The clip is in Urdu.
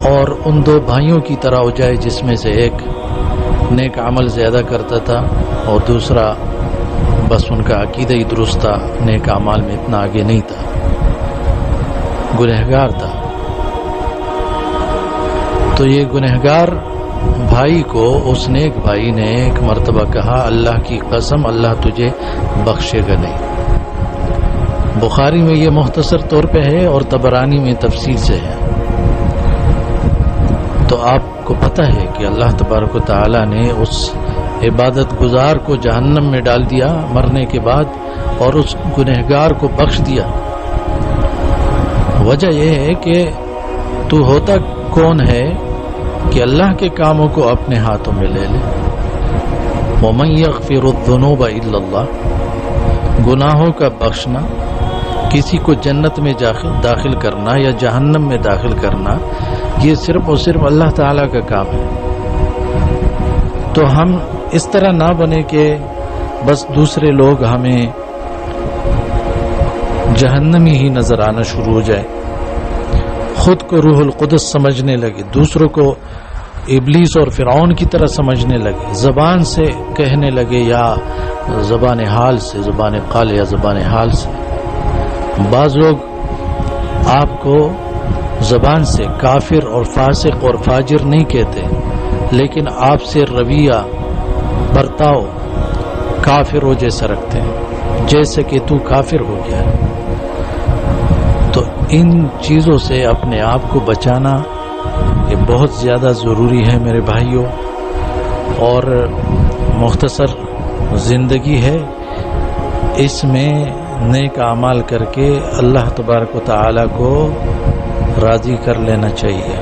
اور ان دو بھائیوں کی طرح ہو جائے جس میں سے ایک نیک عمل زیادہ کرتا تھا اور دوسرا بس ان کا عقیدہ ہی درست تھا، نیک اعمال میں اتنا آگے نہیں تھا، گنہگار تھا۔ تو یہ گنہگار بھائی کو اس نیک بھائی نے ایک مرتبہ کہا، اللہ کی قسم اللہ تجھے بخشے گا نہیں۔ بخاری میں یہ مختصر طور پہ ہے اور طبرانی میں تفصیل سے ہے۔ تو آپ کو پتہ ہے کہ اللہ تبارک و تعالی نے اس عبادت گزار کو جہنم میں ڈال دیا مرنے کے بعد، اور اس گنہگار کو بخش دیا۔ وجہ یہ ہے کہ تو ہوتا کون ہے کہ اللہ کے کاموں کو اپنے ہاتھوں میں لے لے۔ وَمَن يَغْفِرُ الذُّنُوبَ إِلَّا اللَّهُ، گناہوں کا بخشنا، کسی کو جنت میں داخل کرنا یا جہنم میں داخل کرنا، یہ صرف اور صرف اللہ تعالیٰ کا کام ہے۔ تو ہم اس طرح نہ بنے کہ بس دوسرے لوگ ہمیں جہنمی ہی نظر آنا شروع ہو جائے، خود کو روح القدس سمجھنے لگے، دوسروں کو ابلیس اور فرعون کی طرح سمجھنے لگے، زبان سے کہنے لگے یا زبان حال سے، زبان قال یا زبان حال سے۔ بعض لوگ آپ کو زبان سے کافر اور فاسق اور فاجر نہیں کہتے، لیکن آپ سے رویہ برتاؤ کافروں جیسا رکھتے ہیں، جیسے کہ تو کافر ہو گیا ہے۔ تو ان چیزوں سے اپنے آپ کو بچانا یہ بہت زیادہ ضروری ہے میرے بھائیوں، اور مختصر زندگی ہے، اس میں نیک اعمال کر کے اللہ تبارک و تعالی کو راضی کر لینا چاہیے۔